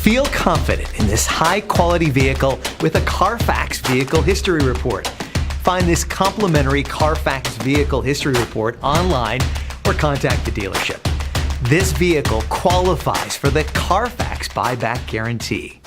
Feel confident in this high-quality vehicle with a Carfax Vehicle History Report. Find this complimentary Carfax Vehicle History Report online or contact the dealership. This vehicle qualifies for the Carfax Buyback Guarantee.